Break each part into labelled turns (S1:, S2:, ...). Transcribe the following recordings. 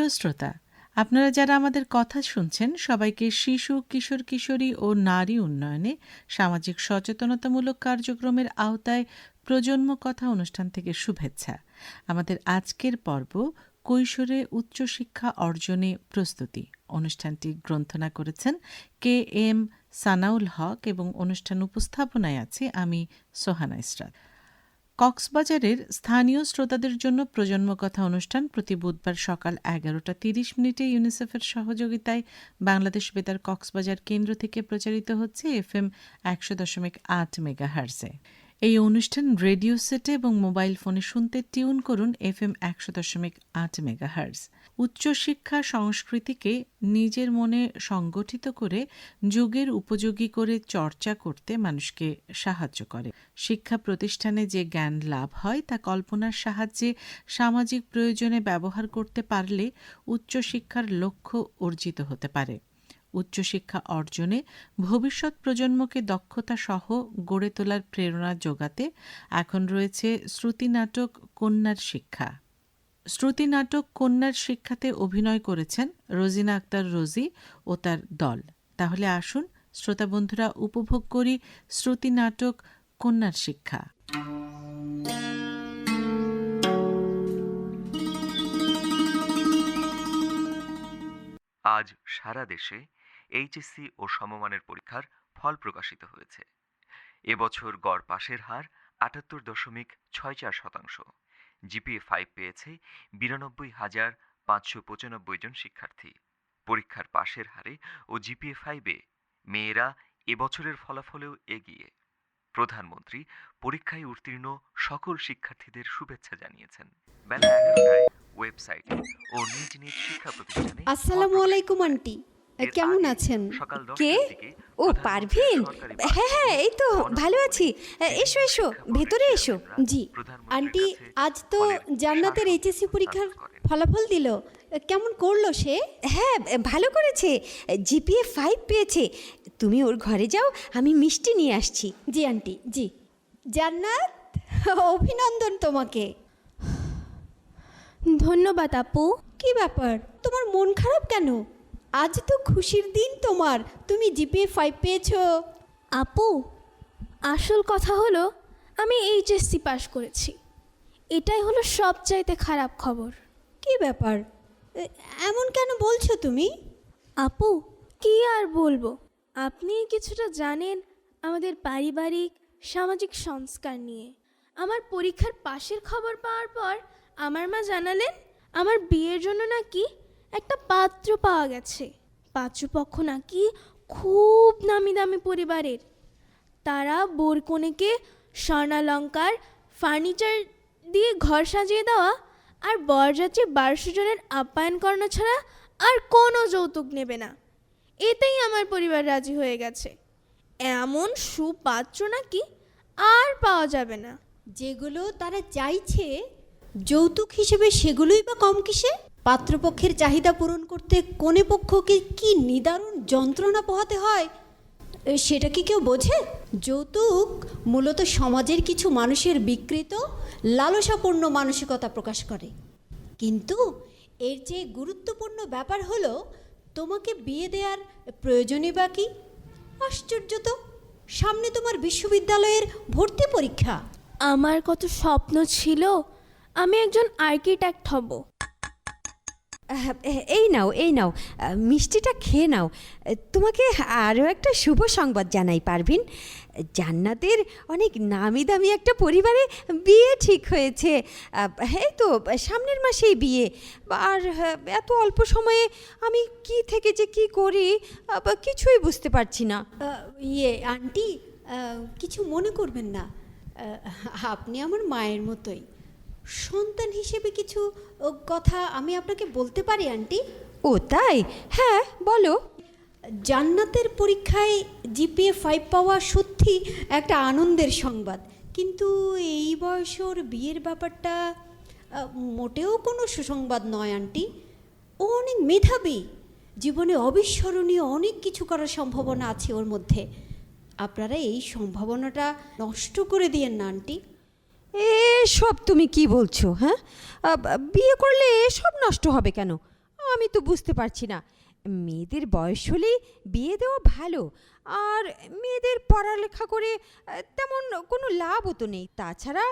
S1: প্রিয় শ্রোতা, আপনারা যারা আমাদের কথা শুনছেন সবাইকে শিশু, কিশোর কিশোরী ও নারী উন্নয়নে সামাজিক সচেতনতামূলক কার্যক্রমের আওতায় প্রজন্ম কথা অনুষ্ঠান থেকে শুভেচ্ছা। আমাদের আজকের পর্ব কৈশোরে উচ্চশিক্ষা অর্জনে প্রস্তুতি। অনুষ্ঠানটি গ্রন্থনা করেছেন KM সানাউল হক এবং অনুষ্ঠান উপস্থাপনায় আছি আমি সোহানা ইসরাত। কক্সবাজারের স্থানীয় শ্রোতাদের জন্য প্রজন্ম কথা অনুষ্ঠান প্রতি বুধবার সকাল 11:30 ইউনিসেফের সহযোগিতায় বাংলাদেশ বেতার কক্সবাজার কেন্দ্র থেকে প্রচারিত হচ্ছে FM 100.8 মেগাহার্জে। এই অনুষ্ঠান রেডিও সেটে এবং মোবাইল ফোনে শুনতে টিউন করুন FM 100.8 মেগাহার্জ। উচ্চশিক্ষা সংস্কৃতিকে নিজের মনে সংগঠিত করে যুগের উপযোগী করে চর্চা করতে মানুষকে সাহায্য করে। শিক্ষা প্রতিষ্ঠানে যে জ্ঞান লাভ হয় তা কল্পনার সাহায্যে সামাজিক প্রয়োজনে ব্যবহার করতে পারলে উচ্চশিক্ষার লক্ষ্য অর্জিত হতে পারে। উচ্চশিক্ষা অর্জনে ভবিষ্যৎ প্রজন্মকে দক্ষতা সহ গড়ে তোলার প্রেরণা যোগাতে এখন রয়েছে শ্রুতি নাটক কন্যার শিক্ষা। শ্রুতি নাটক কন্যার শিক্ষাতে অভিনয় করেছেন রোজিনা আক্তার রোজি ও তার দল। তাহলে আসুন শ্রোতা বন্ধুরা উপভোগ করি শ্রুতি নাটক কন্যার শিক্ষা।
S2: আজ সারা দেশে এইচএসসি ও সমমানের পরীক্ষার ফল প্রকাশিত হয়েছে। এবছর গড় পাশের হার ৭৮.৬৪%। জিপিএ 5 পেয়েছে ৯২,৫৯৫ জন শিক্ষার্থী। পরীক্ষার পাশের হারে ও জিপিএ 5-এ মেয়েরা এবছরের ফলাফলেও এগিয়ে। প্রধানমন্ত্রী পরীক্ষায় উত্তীর্ণ সকল শিক্ষার্থীদের শুভেচ্ছা জানিয়েছেন। বেলা 11টায় ওয়েবসাইটে ও নিজ নিজ শিক্ষা প্রতিষ্ঠানে।
S3: আসসালামু আলাইকুম আন্টি, কেমন আছেন?
S4: কে? ও পারভিন? হ্যাঁ এই তো ভালো আছি। এসো এসো, ভেতরে এসো।
S3: জি আন্টি, আজ তো জান্নাতের এইচএসসি পরীক্ষার ফলাফল দিল, কেমন করলো সে?
S4: হ্যাঁ ভালো করেছে, জিপিএ 5 পেয়েছে। তুমি ওর ঘরে যাও, আমি মিষ্টি নিয়ে আসছি।
S3: জি আন্টি, জি। জান্নাত, অভিনন্দন তোমাকে।
S5: ধন্যবাদ আপু।
S3: কি ব্যাপার, তোমার মন খারাপ কেন? আজ তো খুশির দিন তোমার, তুমি জিপিএ 5 পেয়েছো।
S5: আপু, আসল কথা হলো আমি এইচএসসি পাশ করেছি। এটাই হলো সবচাইতে খারাপ খবর।
S3: কি ব্যাপার, এমন কেন বলছো তুমি?
S5: আপু কি আর বলবো, আপনি কিছুটা জানেন আমাদের পারিবারিক সামাজিক সংস্কার নিয়ে। আমার পরীক্ষার পাশের খবর পাওয়ার পর আমার মা জানালেন আমার বিয়ের জন্য নাকি একটা পাত্র পাওয়া গেছে। পাত্রপক্ষ নাকি খুব নামি দামি পরিবারের। তারা বোর কনেকে স্বর্ণালঙ্কার, ফার্নিচার দিয়ে ঘর সাজিয়ে দেওয়া আর বরযাত্রী 1200 জনের আপ্যায়ন করানো ছাড়া আর কোনো যৌতুক নেবে না। এতেই আমার পরিবার রাজি হয়ে গেছে। এমন সুপাত্র নাকি আর পাওয়া যাবে না।
S3: যেগুলো তারা চাইছে যৌতুক হিসেবে, সেগুলোই বা কম কিসে? পাত্রপক্ষের চাহিদা পূরণ করতে কনে পক্ষকে কি নিদারুণ যন্ত্রণা পোহাতে হয় সেটা কি কেউ বোঝে? যৌতুক মূলত সমাজের কিছু মানুষের বিকৃত লালসাপূর্ণ মানসিকতা প্রকাশ করে। কিন্তু এর চেয়ে গুরুত্বপূর্ণ ব্যাপার হলো তোমাকে বিয়ে দেওয়ার প্রয়োজনই বা কি? আশ্চর্য তো, সামনে তোমার বিশ্ববিদ্যালয়ের ভর্তি পরীক্ষা।
S5: আমার কত স্বপ্ন ছিল আমি একজন আর্কিটেক্ট হব।
S4: এই নাও এই নাও, মিষ্টিটা খেয়ে নাও। তোমাকে আরও একটা শুভ সংবাদ জানাই পারভিন। জান্নাতের অনেক নামি দামি একটা পরিবারে বিয়ে ঠিক হয়েছে। এই তো সামনের মাসেই বিয়ে। আর এত অল্প সময়ে আমি কি থেকে যে কি করি কিছুই বুঝতে পারছি না।
S3: আন্টি, কিছু মনে করবেন না, আপনি আমার মায়ের মতোই। সন্তান হিসেবে কিছু কথা আমি আপনাকে বলতে পারি আন্টি?
S4: ও তাই? হ্যাঁ বলো।
S3: জান্নাতের পরীক্ষায় জিপিএ 5 পাওয়া সত্যি একটা আনন্দের সংবাদ, কিন্তু এই বয়সের বিয়ের ব্যাপারটা মোটেও কোনো সুসংবাদ নয় আন্টি। ও অনেক মেধাবী, জীবনে অবিস্মরণীয় অনেক কিছু করার সম্ভাবনা আছে ওর মধ্যে। আপনারা এই সম্ভাবনাটা নষ্ট করে দিয়েন না আন্টি।
S4: এসব তুমি কি বলছো? হ্যাঁ, বিয়ে করলে এসব নষ্ট হবে কেন? আমি তো বুঝতে পারছি না। মেয়েদের বয়স হলেই বিয়ে দেওয়া ভালো, আর মেয়েদের পড়ালেখা করে তেমন কোনো লাভও তো নেই। তাছাড়া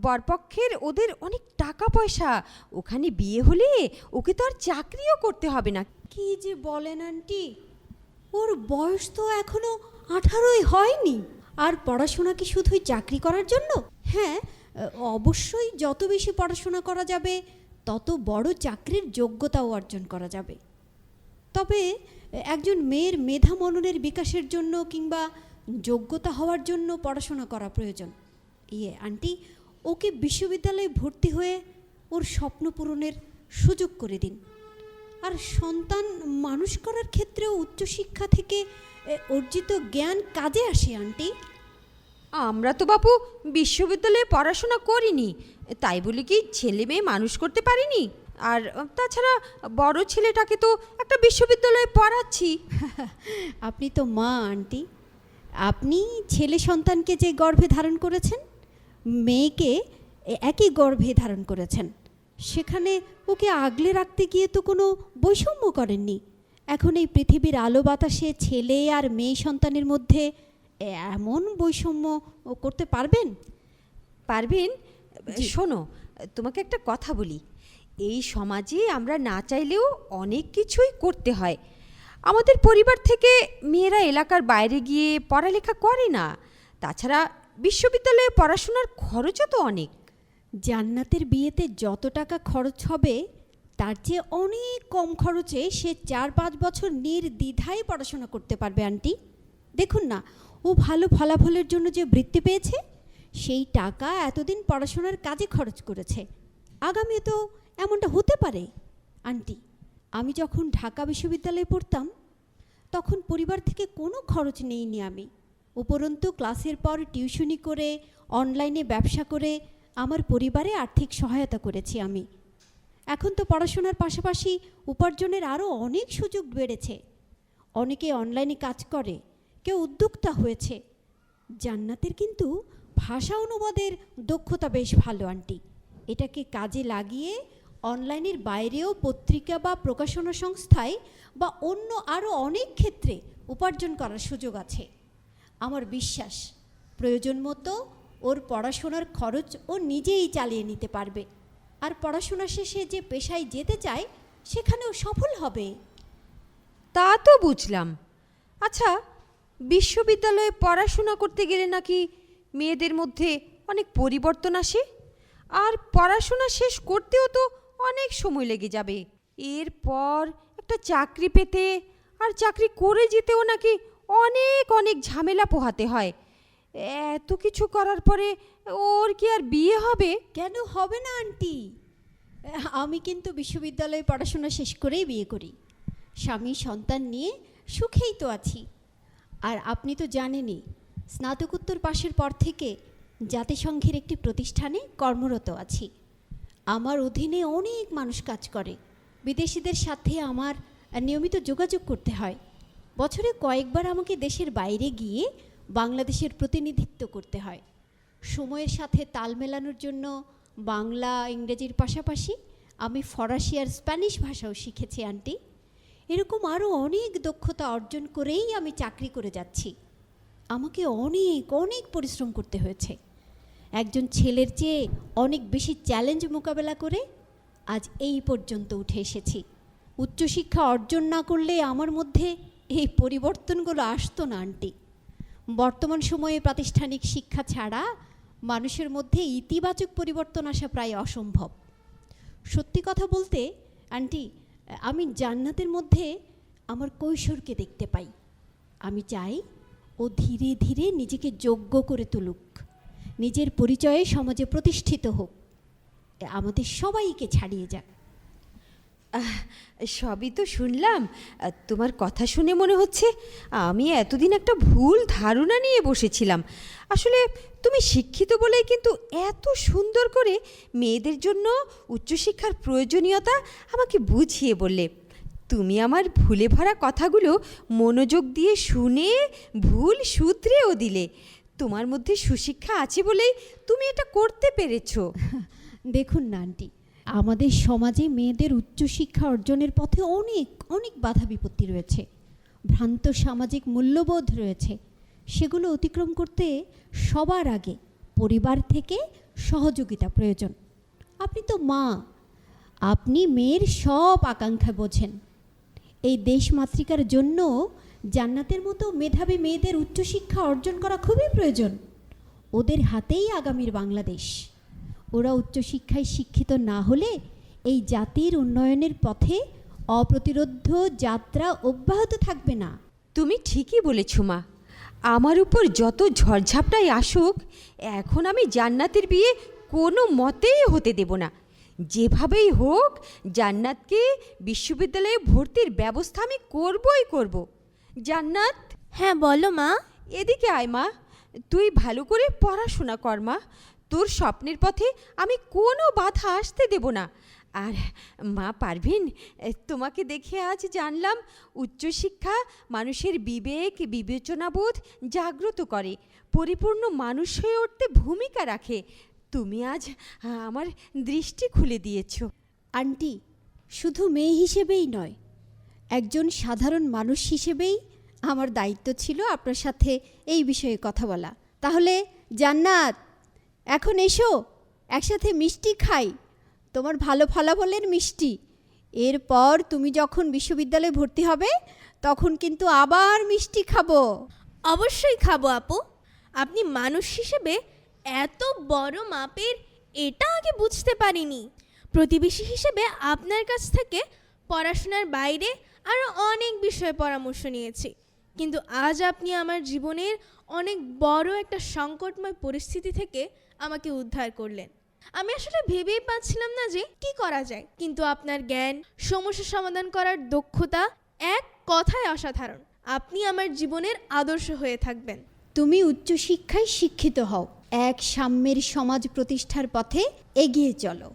S4: বরপক্ষের ওদের অনেক টাকা পয়সা, ওখানে বিয়ে হলে ওকে তো আর চাকরিও করতে হবে না।
S3: কি যে বলেন আন্টি, ওর বয়স তো এখনো 18ই হয়নি। আর পড়াশোনা কি শুধুই চাকরি করার জন্য? হ্যাঁ, অবশ্যই যত বেশি পড়াশোনা করা যাবে তত বড় চাকরির যোগ্যতাও অর্জন করা যাবে। তবে একজন মেয়ের মেধা মননের বিকাশের জন্য কিংবা যোগ্যতা হওয়ার জন্য পড়াশোনা করা প্রয়োজন। আন্টি, ওকে বিশ্ববিদ্যালয়ে ভর্তি হয়ে ওর স্বপ্ন পূরণের সুযোগ করে দিন। আর সন্তান মানুষ করার ক্ষেত্রেও উচ্চশিক্ষা থেকে অর্জিত জ্ঞান কাজে আসে আন্টি।
S4: আমরা তো বাপু বিশ্ববিদ্যালয়ে পড়াশোনা করিনি, তাই বলে কি ছেলে মেয়ে মানুষ করতে পারিনি? আর তাছাড়া বড় ছেলেটাকে তো একটা বিশ্ববিদ্যালয়ে পড়াচ্ছি।
S3: আপনি তো মা আন্টি, আপনি ছেলে সন্তানকে যে গর্ভে ধারণ করেছেন, মেয়েকে একই গর্ভে ধারণ করেছেন। সেখানে ওকে আগলে রাখতে গিয়ে তো কোনো বৈষম্য করেননি। এখন এই পৃথিবীর আলো বাতাসে ছেলে আর মেয়ে সন্তানের মধ্যে এমন বৈষম্য করতে পারবেন?
S4: পারবেন। শোনো, তোমাকে একটা কথা বলি, এই সমাজে আমরা না চাইলেও অনেক কিছুই করতে হয়। আমাদের পরিবার থেকে মেয়েরা এলাকার বাইরে গিয়ে পড়ালেখা করে না। তাছাড়া বিশ্ববিদ্যালয়ে পড়াশোনার খরচও তো অনেক।
S3: জান্নাতের বিয়েতে যত টাকা খরচ হবে তার চেয়ে অনেক কম খরচে সে 4-5 বছর নির্দ্বিধায় পড়াশোনা করতে পারবে আন্টি। দেখুন না, ও ভালো ফলাফলের জন্য যে বৃত্তি পেয়েছে, সেই টাকা এতদিন পড়াশোনার কাজে খরচ করেছে। আগামী তো এমনটা হতে পারে আন্টি। আমি যখন ঢাকা বিশ্ববিদ্যালয়ে পড়তাম তখন পরিবার থেকে কোনো খরচ নেইনি আমি। উপরন্তু ক্লাসের পর টিউশনি করে, অনলাইনে ব্যবসা করে আমার পরিবারে আর্থিক সহায়তা করেছি আমি। এখন তো পড়াশোনার পাশাপাশি উপার্জনের আরও অনেক সুযোগ বেড়েছে। অনেকে অনলাইনে কাজ করে, কেউ উদ্যোক্তা হয়েছে। জান্নাতের কিন্তু ভাষা অনুবাদের দক্ষতা বেশ ভালো আন্টি। এটাকে কাজে লাগিয়ে অনলাইনের বাইরেও পত্রিকা বা প্রকাশনা সংস্থায় বা অন্য আরও অনেক ক্ষেত্রে উপার্জন করার সুযোগ আছে। আমার বিশ্বাস প্রয়োজন মতো ওর পড়াশোনার খরচ ও নিজেই চালিয়ে নিতে পারবে। আর পড়াশোনা শেষে যে পেশায় যেতে চায় সেখানেও সফল হবে।
S4: তা তো বুঝলাম। আচ্ছা, বিশ্ববিদ্যালয়ে পড়াশোনা করতে গেলে নাকি মেয়েদের মধ্যে অনেক পরিবর্তন আসে, আর পড়াশোনা শেষ করতেও তো অনেক সময় লেগে যাবে। এরপর একটা চাকরি পেতে আর চাকরি করে যেতেও নাকি অনেক অনেক ঝামেলা পোহাতে হয়। এত কিছু করার পরে ওর কি আর বিয়ে হবে?
S3: কেন হবে না আন্টি? আমি কিন্তু বিশ্ববিদ্যালয়ে পড়াশোনা শেষ করেই বিয়ে করি। স্বামী সন্তান নিয়ে সুখেই তো আছি। আর আপনি তো জানেনই, স্নাতকোত্তর পাশের পর থেকে জাতিসংঘের একটি প্রতিষ্ঠানে কর্মরত আছি। আমার অধীনে অনেক মানুষ কাজ করে। বিদেশিদের সাথে আমার নিয়মিত যোগাযোগ করতে হয়। বছরে কয়েকবার আমাকে দেশের বাইরে গিয়ে বাংলাদেশের প্রতিনিধিত্ব করতে হয়। সময়ের সাথে তাল মেলানোর জন্য বাংলা ইংরেজির পাশাপাশি আমি ফরাসি আর স্প্যানিশ ভাষাও শিখেছি আন্টি। এরকম আরও অনেক দক্ষতা অর্জন করেই আমি চাকরি করে যাচ্ছি। আমাকে অনেক অনেক পরিশ্রম করতে হয়েছে। একজন ছেলের চেয়ে অনেক বেশি চ্যালেঞ্জ মোকাবেলা করে আজ এই পর্যন্ত উঠে এসেছি। উচ্চশিক্ষা অর্জন না করলে আমার মধ্যে এই পরিবর্তনগুলো আসতো না আন্টি। বর্তমান সময়ে প্রাতিষ্ঠানিক শিক্ষা ছাড়া মানুষের মধ্যে ইতিবাচক পরিবর্তন আসা প্রায় অসম্ভব। সত্যি কথা বলতে আন্টি, আমি জান্নাতের মধ্যে আমার কৈশোরকে দেখতে পাই। আমি চাই ও ধীরে ধীরে নিজেকে যোগ্য করে তুলুক, নিজের পরিচয়ে সমাজে প্রতিষ্ঠিত হোক, আমাদের সবাইকে ছাড়িয়ে যাক।
S4: সবই তো শুনলাম। তোমার কথা শুনে মনে হচ্ছে আমি এতদিন একটা ভুল ধারণা নিয়ে বসেছিলাম। আসলে তুমি শিক্ষিত বলেই কিন্তু এত সুন্দর করে মেয়েদের জন্য উচ্চশিক্ষার প্রয়োজনীয়তা আমাকে বুঝিয়ে বললে। তুমি আমার ভুলে ভরা কথাগুলো মনোযোগ দিয়ে শুনে ভুল শুধরেও দিলে। তোমার মধ্যে সুশিক্ষা আছে বলেই তুমি এটা করতে পেরেছো।
S3: দেখুন না আন্টি, আমাদের সমাজে মেয়েদের উচ্চশিক্ষা অর্জনের পথে অনেক অনেক বাধা বিপত্তি রয়েছে, ভ্রান্ত সামাজিক মূল্যবোধ রয়েছে। সেগুলো অতিক্রম করতে সবার আগে পরিবার থেকে সহযোগিতা প্রয়োজন। আপনি তো মা, আপনি মেয়ের সব আকাঙ্ক্ষা বোঝেন। এই দেশমাতৃকার জন্য জান্নাতের মতো মেধাবী মেয়েদের উচ্চশিক্ষা অর্জন করা খুবই প্রয়োজন। ওদের হাতেই আগামীর বাংলাদেশ। ওরা উচ্চশিক্ষায় শিক্ষিত না হলে এই জাতির উন্নয়নের পথে অপ্রতিরোধ্য যাত্রা অব্যাহত থাকবে না।
S4: তুমি ঠিকই বলেছ মা। আমার উপর যত ঝড়ঝাপটাই আসুক, এখন আমি জান্নাতের বিয়ে কোনো মতেই হতে দেব না। যেভাবেই হোক জান্নাতকে বিশ্ববিদ্যালয়ে ভর্তির ব্যবস্থা আমি করবই করব। জান্নাত,
S5: হ্যাঁ বলো মা।
S4: এদিকে আয় মা, তুই ভালো করে পড়াশোনা কর মা। তোর স্বপ্নের পথে আমি কোনো বাধা আসতে দেব না। আর মা পারভিন, তোমাকে দেখে আজ জানলাম উচ্চশিক্ষা মানুষের বিবেক বিবেচনাবোধ জাগ্রত করে, পরিপূর্ণ মানুষ হয়ে উঠতে ভূমিকা রাখে। তুমি আজ আমার দৃষ্টি খুলে দিয়েছ।
S3: আন্টি, শুধু মেয়ে হিসেবেই নয়, একজন সাধারণ মানুষ হিসেবেই আমার দায়িত্ব ছিল আপনার সাথে এই বিষয়ে কথা বলা। তাহলে জান্নাত, এখন এসো, একসাথে মিষ্টি খাই, তোমার ভালো ফলাফলের মিষ্টি। এরপর তুমি যখন বিশ্ববিদ্যালয়ে ভর্তি হবে তখন কিন্তু আবার মিষ্টি খাবো।
S5: অবশ্যই খাবো আপু। আপনি মানুষ হিসেবে এত বড় মাপের এটা আগে বুঝতে পারিনি। প্রতিবেশী হিসেবে আপনার কাছ থেকে পড়াশোনার বাইরে আরও অনেক বিষয়ে পরামর্শ নিয়েছি, কিন্তু আজ আপনি আমার জীবনের অনেক বড় একটা সংকটময় পরিস্থিতি থেকে আমাকে উদ্ধার করলেন। আমি আসলে ভেবেই পাচ্ছিলাম না যে কি করা যায়, কিন্তু আপনার জ্ঞান, সমস্যা সমাধান করার দক্ষতা এক কথায় অসাধারণ। আপনি আমার জীবনের আদর্শ হয়ে থাকবেন।
S3: তুমি উচ্চশিক্ষায় শিক্ষিত হও, এক সাম্যের সমাজ প্রতিষ্ঠার পথে এগিয়ে চলো।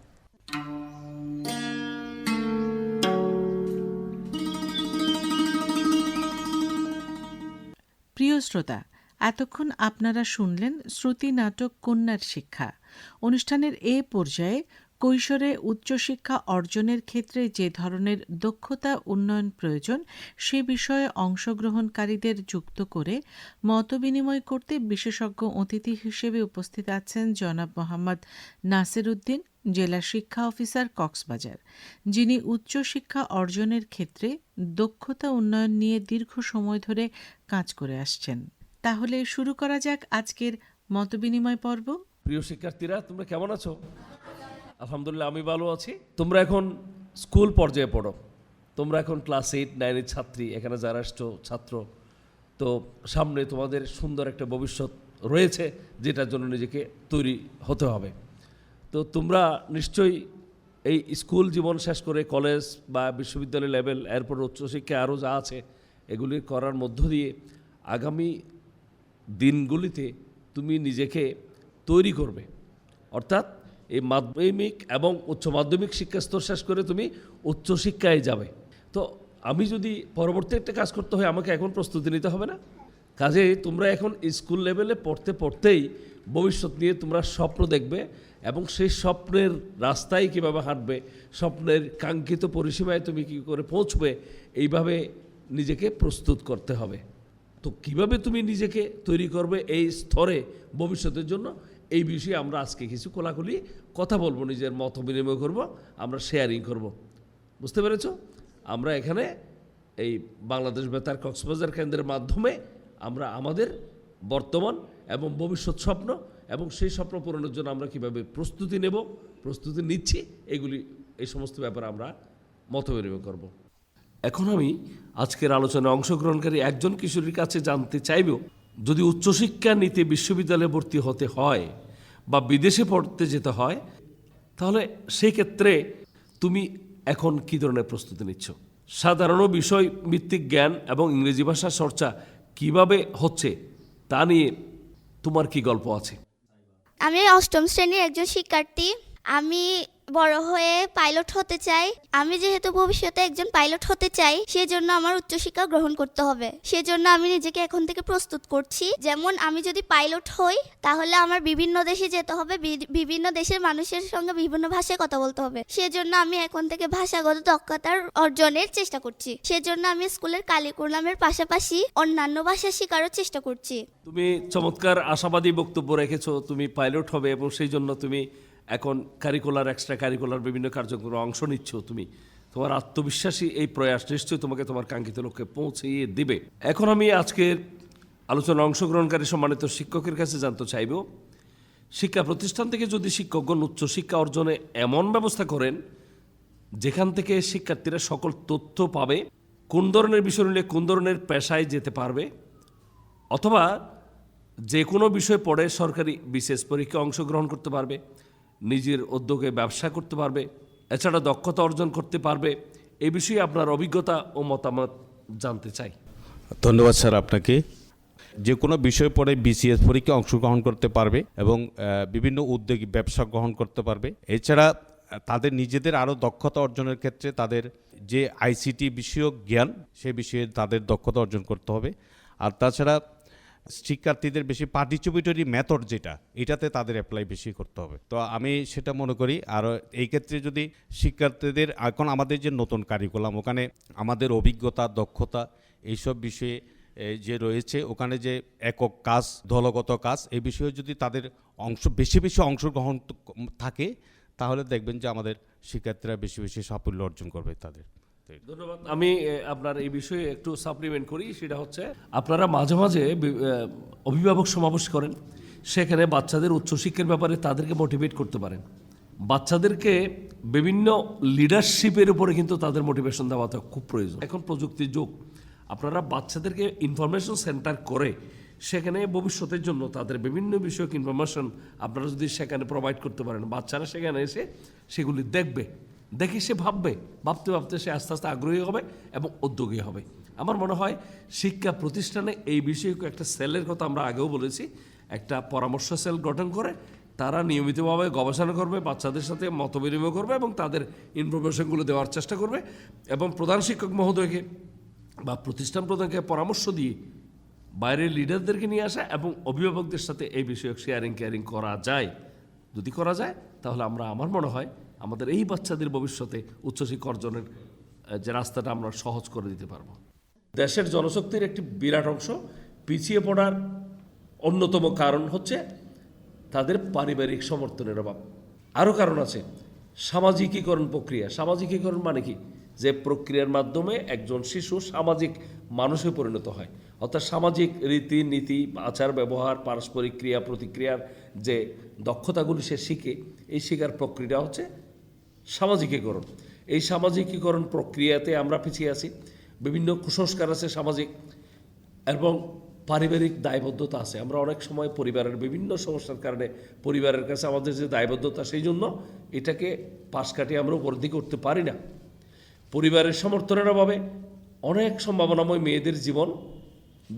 S1: প্রিয় শ্রোতা, এতক্ষণ আপনারা শুনলেন শ্রুতি নাটক কন্যার শিক্ষা। অনুষ্ঠানের এ পর্যায়ে কৈশোরে উচ্চশিক্ষা অর্জনের ক্ষেত্রে যে ধরনের দক্ষতা উন্নয়ন প্রয়োজন সে বিষয়ে অংশগ্রহণকারীদের যুক্ত করে মতবিনিময় করতে বিশেষজ্ঞ অতিথি হিসেবে উপস্থিত আছেন জনাব মোহাম্মদ নাসির উদ্দিন, জেলা শিক্ষা অফিসার, কক্সবাজার, যিনি উচ্চশিক্ষা অর্জনের ক্ষেত্রে দক্ষতা উন্নয়ন নিয়ে দীর্ঘ সময় ধরে কাজ করে আসছেন। তাহলে শুরু করা যাক আজকের মতবিনিময় পর্ব।
S6: প্রিয় শিক্ষার্থীরা, তোমরা কেমন আছো? আলহামদুলিল্লাহ, আমি ভালো আছি। তোমরা এখন স্কুল পর্যায়ে পড়ো। তোমরা এখন ক্লাস 8-9-এর ছাত্রী, এখানে যারা আসছো ছাত্র। তো সামনে তোমাদের সুন্দর একটা ভবিষ্যৎ রয়েছে, যেটার জন্য নিজেকে তৈরি হতে হবে। তো তোমরা নিশ্চয়ই এই স্কুল জীবন শেষ করে কলেজ বা বিশ্ববিদ্যালয় লেভেল, এরপর উচ্চশিক্ষা আরও যা আছে এগুলি করার মধ্য দিয়ে আগামী দিনগুলিতে তুমি নিজেকে তৈরি করবে। অর্থাৎ এই মাধ্যমিক এবং উচ্চ মাধ্যমিক শিক্ষা স্তর শেষ করে তুমি উচ্চশিক্ষায় যাবে। তো আমি যদি পরবর্তী একটা কাজ করতে হয়, আমাকে এখন প্রস্তুতি নিতে হবে না? কাজে তোমরা এখন স্কুল লেভেলে পড়তে পড়তেই ভবিষ্যৎ নিয়ে তোমরা স্বপ্ন দেখবে এবং সেই স্বপ্নের রাস্তায় কীভাবে হাঁটবে, স্বপ্নের কাঙ্ক্ষিত পরিসীমায় তুমি কী করে পৌঁছবে, এইভাবে নিজেকে প্রস্তুত করতে হবে। তো কিভাবে তুমি নিজেকে তৈরি করবে এই স্তরে ভবিষ্যতের জন্য, এই বিষয়ে আমরা আজকে কিছু খোলাখুলি কথা বলবো, নিজের মত বিনিময় করবো, আমরা শেয়ারিং করব। বুঝতে পেরেছ? আমরা এখানে এই বাংলাদেশ বেতার কক্সবাজার কেন্দ্রের মাধ্যমে আমরা আমাদের বর্তমান এবং ভবিষ্যৎ স্বপ্ন এবং সেই স্বপ্ন পূরণের জন্য আমরা কীভাবে প্রস্তুতি নেব, প্রস্তুতি নিচ্ছি, এগুলি এই সমস্ত ব্যাপারে আমরা মত বিনিময় করব। এখন আমি আজকের আলোচনায় অংশগ্রহণকারী একজন কিশোরীর কাছে জানতে চাইব, যদি উচ্চশিক্ষা নিতে বিশ্ববিদ্যালয়ে ভর্তি হতে হয় বা বিদেশে পড়তে যেতে হয়, তাহলে সেই ক্ষেত্রে তুমি এখন কী ধরনের প্রস্তুতি নিচ্ছ? সাধারণ বিষয় ভিত্তিক জ্ঞান এবং ইংরেজি ভাষা চর্চা কিভাবে হচ্ছে তা নিয়ে তোমার কি গল্প আছে?
S7: আমি অষ্টম শ্রেণীর একজন শিক্ষার্থী। আমি বড় হয়ে পাইলট হতে চাই। আমি যেহেতু ভবিষ্যতে একজন পাইলট হতে চাই, সেজন্য আমার উচ্চশিক্ষা গ্রহণ করতে হবে। সেজন্য আমি নিজেকে এখন থেকে প্রস্তুত করছি। যেমন আমি যদি পাইলট হই, তাহলে আমার বিভিন্ন দেশে যেতে হবে, বিভিন্ন দেশের মানুষের সঙ্গে বিভিন্ন ভাষায় কথা বলতে হবে। সেজন্য আমি এখন থেকে ভাষাগত দক্ষতার অর্জনের চেষ্টা করছি। সেজন্য আমি স্কুলের কারিকুলামের পাশাপাশি অন্যান্য ভাষা শেখারও চেষ্টা করছি।
S6: তুমি চমৎকার আশাবাদী বক্তব্য রেখেছো, তুমি পাইলট হবে এবং সেই জন্য তুমি এখন কারিকুলার এক্সট্রা কারিকুলার বিভিন্ন কার্যক্রমে অংশ নিচ্ছ। তুমি তোমার আত্মবিশ্বাসী এই প্রয়াস নিশ্চয়ই তোমাকে তোমার কাঙ্ক্ষিত লক্ষ্যে পৌঁছিয়ে দিবে। এখন আমি আজকের আলোচনা অংশগ্রহণকারী সম্মানিত শিক্ষকের কাছে জানতে চাইব, শিক্ষা প্রতিষ্ঠান থেকে যদি শিক্ষকগণ উচ্চশিক্ষা অর্জনে এমন ব্যবস্থা করেন যেখান থেকে শিক্ষার্থীরা সকল তথ্য পাবে, কোন ধরনের বিষয় নিলে কোন ধরনের পেশায় যেতে পারবে, অথবা যে কোনো বিষয় পড়ে সরকারি বিশেষ পরীক্ষায় অংশগ্রহণ করতে পারবে, নিজের উদ্যোগে ব্যবসা করতে পারবে, এছাড়া দক্ষতা অর্জন করতে পারবে, এই বিষয়ে আপনার অভিজ্ঞতা ও মতামত জানতে চাই।
S8: ধন্যবাদ স্যার আপনাকে। যে কোনো বিষয় পড়ে বিসিএস পরীক্ষায় অংশগ্রহণ করতে পারবে এবং বিভিন্ন উদ্যোগী ব্যবসা গ্রহণ করতে পারবে। এছাড়া তাদের নিজেদের আরও দক্ষতা অর্জনের ক্ষেত্রে তাদের যে আইসিটি বিষয়ক জ্ঞান, সে বিষয়ে তাদের দক্ষতা অর্জন করতে হবে। আর তাছাড়া শিক্ষার্থীদের বেশি পার্টিসিপেটরি মেথড যেটা, এটাতে তাদের অ্যাপ্লাই বেশি করতে হবে। তো আমি সেটা মনে করি। আর এই ক্ষেত্রে যদি শিক্ষার্থীদের এখন আমাদের যে নতুন কারিকুলাম, ওখানে আমাদের অভিজ্ঞতা, দক্ষতা এইসব বিষয়ে যে রয়েছে, ওখানে যে একক কাজ, দলগত কাজ, এই বিষয়ে যদি তাদের বেশি বেশি অংশগ্রহণ থাকে, তাহলে দেখবেন যে আমাদের শিক্ষার্থীরা বেশি বেশি সাফল্য অর্জন করবে তাদের।
S6: ধন্যবাদ। আমি আপনার এই বিষয়ে একটু সাপ্লিমেন্ট করি, সেটা হচ্ছে আপনারা মাঝে মাঝে অভিভাবক সমাবেশ করেন, সেখানে বাচ্চাদের উচ্চশিক্ষার ব্যাপারে তাদেরকে মোটিভেট করতে পারেন। বাচ্চাদেরকে বিভিন্ন লিডারশিপের উপরে কিন্তু তাদের মোটিভেশন দেওয়াটা খুব প্রয়োজন। এখন প্রযুক্তির যুগ, আপনারা বাচ্চাদেরকে ইনফরমেশন সেন্টার করে সেখানে ভবিষ্যতের জন্য তাদের বিভিন্ন বিষয়ক ইনফরমেশন আপনারা যদি সেখানে প্রোভাইড করতে পারেন, বাচ্চারা সেখানে এসে সেগুলি দেখে সে ভাবতে ভাবতে সে আস্তে আস্তে আগ্রহী হবে এবং উদ্যোগী হবে। আমার মনে হয় শিক্ষা প্রতিষ্ঠানে এই বিষয়ে একটা সেলের কথা আমরা আগেও বলেছি, একটা পরামর্শ সেল গঠন করে তারা নিয়মিতভাবে গবেষণা করবে, বাচ্চাদের সাথে মত বিনিময় করবে এবং তাদের ইনফরমেশনগুলো দেওয়ার চেষ্টা করবে এবং প্রধান শিক্ষক মহোদয়কে বা প্রতিষ্ঠান প্রধানকে পরামর্শ দিয়ে বাইরের লিডারদেরকে নিয়ে আসা এবং অভিভাবকদের সাথে এই বিষয়ক শেয়ারিং কেয়ারিং করা যায়। যদি করা যায় তাহলে আমার মনে হয় আমাদের এই বাচ্চাদের ভবিষ্যতে উচ্চশিক্ষা অর্জনের যে রাস্তাটা আমরা সহজ করে দিতে পারবো। দেশের জনশক্তির একটি বিরাট অংশ পিছিয়ে পড়ার অন্যতম কারণ হচ্ছে তাদের পারিবারিক সমর্থনের অভাব। আরও কারণ আছে, সামাজিকীকরণ প্রক্রিয়া। সামাজিকীকরণ মানে কি? যে প্রক্রিয়ার মাধ্যমে একজন শিশু সামাজিক মানুষে পরিণত হয়, অর্থাৎ সামাজিক রীতি নীতি, আচার ব্যবহার, পারস্পরিক ক্রিয়া প্রতিক্রিয়ার যে দক্ষতাগুলি সে শিখে, এই শেখার প্রক্রিয়া হচ্ছে সামাজিকীকরণ। এই সামাজিকীকরণ প্রক্রিয়াতে আমরা পিছিয়ে আছি। বিভিন্ন কুসংস্কার আছে সামাজিক, এবং পারিবারিক দায়বদ্ধতা আছে। আমরা অনেক সময় পরিবারের বিভিন্ন সমস্যার কারণে পরিবারের কাছে আমাদের যে দায়বদ্ধতা, সেই জন্য এটাকে পাশ কাটিয়ে আমরা উপলব্ধি করতে পারি না। পরিবারের সমর্থনের অভাবে অনেক সম্ভাবনাময় মেয়েদের জীবন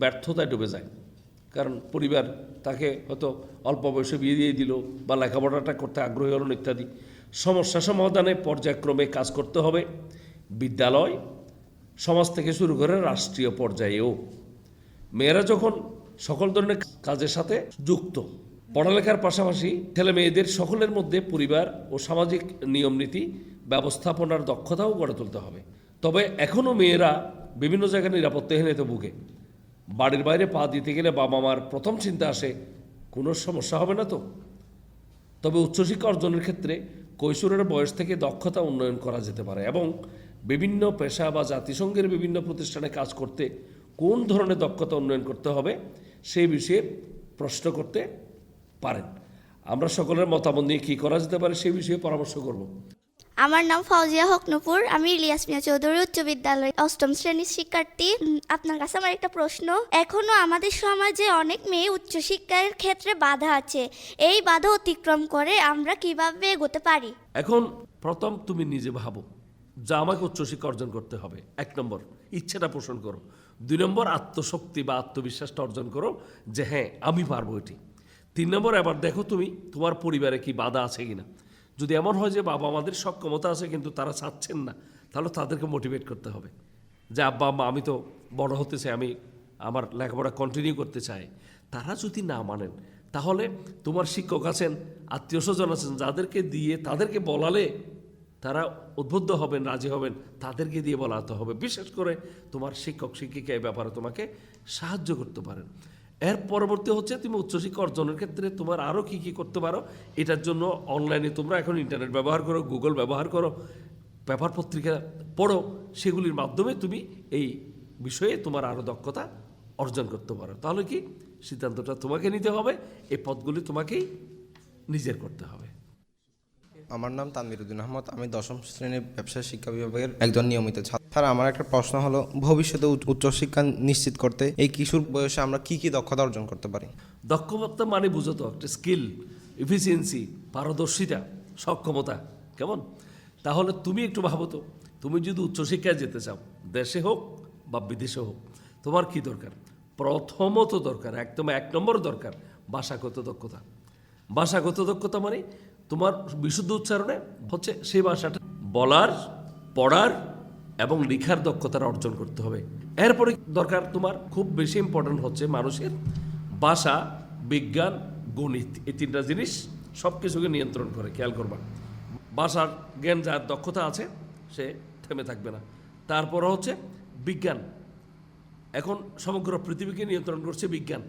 S6: ব্যর্থতায় ডুবে যায়, কারণ পরিবার তাকে হয়তো অল্প বয়সে বিয়ে দিয়ে দিল বা লেখাপড়াটা করতে আগ্রহী হলো ইত্যাদি। সমস্যা সমাধানে পর্যায়ক্রমে কাজ করতে হবে, বিদ্যালয়, সমাজ থেকে শুরু করে রাষ্ট্রীয় পর্যায়েও। মেয়েরা যখন সকল ধরনের কাজের সাথে যুক্ত, পড়ালেখার পাশাপাশি ছেলে মেয়েদের সকলের মধ্যে পরিবার ও সামাজিক নিয়মনীতি ব্যবস্থাপনার দক্ষতাও গড়ে তুলতে হবে। তবে এখনও মেয়েরা বিভিন্ন জায়গায় নিরাপত্তাহীনতা ভুগে। বাড়ির বাইরে পা দিতে গেলে বাবা মার প্রথম চিন্তা আসে, কোনো সমস্যা হবে না তো? তবে উচ্চশিক্ষা অর্জনের ক্ষেত্রে কৈশোরের বয়স থেকে দক্ষতা উন্নয়ন করা যেতে পারে এবং বিভিন্ন পেশা বা জাতিসংঘের বিভিন্ন প্রতিষ্ঠানে কাজ করতে কোন ধরনের দক্ষতা উন্নয়ন করতে হবে সেই বিষয়ে প্রশ্ন করতে পারেন। আমরা সকলের মতামত নিয়ে কী করা যেতে পারে সেই বিষয়ে পরামর্শ করব।
S7: আমার নাম ফাউজিয়া হক নূপুর, আমি ইলিয়াস মিয়া চৌধুরী উচ্চ বিদ্যালয় 8ম শ্রেণীর শিক্ষার্থী। আপনার কাছে আমার একটা প্রশ্ন। এখনো আমাদের সমাজে অনেক মেয়ে উচ্চশিক্ষার ক্ষেত্রে বাধা আছে, এই বাধা অতিক্রম করে আমরা কিভাবে এগোতে পারি?
S6: এখন প্রথম তুমি নিজে ভাবো যা আমাকে উচ্চশিক্ষা অর্জন করতে হবে। 1 নম্বর ইচ্ছাটা পোষণ করো। 2 নম্বর আত্মশক্তি বা আত্মবিশ্বাসটা অর্জন করো যে হ্যাঁ আমি পারবো এটি। 3 নম্বর এবার দেখো তুমি তোমার পরিবারে কি বাধা আছে কিনা। যদি এমন হয় যে বাবা আমাদের সক্ষমতা আছে কিন্তু তারা চাচ্ছেন না, তাহলে তাদেরকে মোটিভেট করতে হবে যে আব্বা আম্মা আমি তো বড় হতে চাই, আমি আমার লেখাপড়া কন্টিনিউ করতে চাই। তারা যদি না মানেন তাহলে তোমার শিক্ষক আছেন, আত্মীয় স্বজন আছেন, যাদেরকে দিয়ে তাদেরকে বলালে তারা উদ্বুদ্ধ হবেন, রাজি হবেন, তাদেরকে দিয়ে বলাতে হবে। বিশেষ করে তোমার শিক্ষক শিক্ষিকা এই ব্যাপারে তোমাকে সাহায্য করতে পারেন। এর পরবর্তী হচ্ছে তুমি উচ্চশিক্ষা অর্জনের ক্ষেত্রে তোমার আরও কী কী করতে পারো। এটার জন্য অনলাইনে তোমরা এখন ইন্টারনেট ব্যবহার করো, গুগল ব্যবহার করো, পেপার পত্রিকা পড়ো, সেগুলির মাধ্যমে তুমি এই বিষয়ে তোমার আরও দক্ষতা অর্জন করতে পারো। তাহলে কি সিদ্ধান্তটা তোমাকে নিতে হবে, এই পথগুলি তোমাকেই নিজের করতে হবে।
S9: আমার নাম তানবিরুদ্দিন আহমদ, আমি 10ম শ্রেণীর ব্যবসায় শিক্ষা বিভাগের একজন নিয়মিত ছাত্র। স্যার, আমার একটা প্রশ্ন হলো, ভবিষ্যতে উচ্চশিক্ষা নিশ্চিত করতে এই কিশোর বয়সে আমরা কি কি দক্ষতা অর্জন করতে পারি?
S6: দক্ষতা মানে বুঝো তো, একটা স্কিল, এফিসিয়েন্সি, পারদর্শিতা, সক্ষমতা, কেমন? তাহলে তুমি একটু ভাবো তো, তুমি যদি উচ্চশিক্ষায় যেতে চাও, দেশে হোক বা বিদেশে হোক, তোমার কি দরকার? প্রথমত দরকার, একদম 1 নম্বর দরকার ভাষাগত দক্ষতা। ভাষাগত দক্ষতা মানে তোমার বিশুদ্ধ উচ্চারণে হচ্ছে সেই ভাষাটা বলার, পড়ার এবং লেখার দক্ষতাটা অর্জন করতে হবে। এরপরে দরকার তোমার খুব বেশি ইম্পর্ট্যান্ট হচ্ছে মানুষের ভাষা, বিজ্ঞান, গণিত। এই 3টা জিনিস সব কিছুকে নিয়ন্ত্রণ করে, খেয়াল করবা। ভাষার জ্ঞান যার দক্ষতা আছে সে থেমে থাকবে না। তারপর হচ্ছে বিজ্ঞান। এখন সমগ্র পৃথিবীকে নিয়ন্ত্রণ করছে বিজ্ঞান,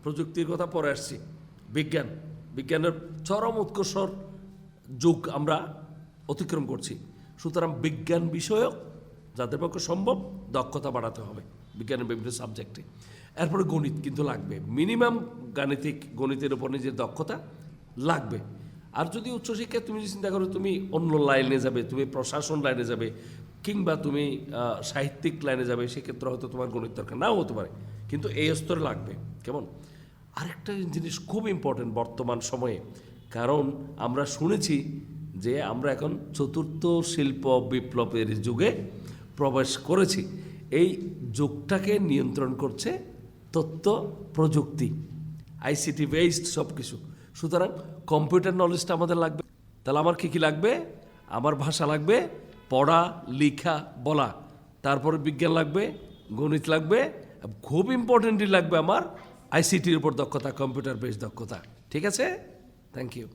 S6: প্রযুক্তির কথা পরে আসছি। বিজ্ঞানের চরম উৎকর্ষর যুগ আমরা অতিক্রম করছি। সুতরাং বিজ্ঞান বিষয়ক যাদের পক্ষে সম্ভব দক্ষতা বাড়াতে হবে বিজ্ঞানের বিভিন্ন সাবজেক্টে। এরপরে গণিত কিন্তু লাগবে, মিনিমাম গণিতের উপর নিজের দক্ষতা লাগবে। আর যদি উচ্চশিক্ষায় তুমি চিন্তা করো তুমি অন্য লাইনে যাবে, তুমি প্রশাসন লাইনে যাবে কিংবা তুমি সাহিত্যিক লাইনে যাবে, সেক্ষেত্রে হয়তো তোমার গণিত দরকার নাও হতে পারে, কিন্তু এই স্তরে লাগবে। কেমন? আরেকটা জিনিস খুব ইম্পর্টেন্ট বর্তমান সময়ে, কারণ আমরা শুনেছি যে আমরা এখন 4র্থ শিল্প বিপ্লবের যুগে প্রবেশ করেছি। এই যুগটাকে নিয়ন্ত্রণ করছে তথ্য প্রযুক্তি, আইসিটি বেসড সব কিছু। সুতরাং কম্পিউটার নলেজটা আমাদের লাগবে। তাহলে আমার কী কী লাগবে? আমার ভাষা লাগবে, পড়া, লেখা, বলা, তারপরে বিজ্ঞান লাগবে, গণিত লাগবে, খুব ইম্পর্টেন্টলি লাগবে আমার আইসিটির উপর দক্ষতা, কম্পিউটার বেস দক্ষতা। ঠিক আছে, থ্যাংক ইউ।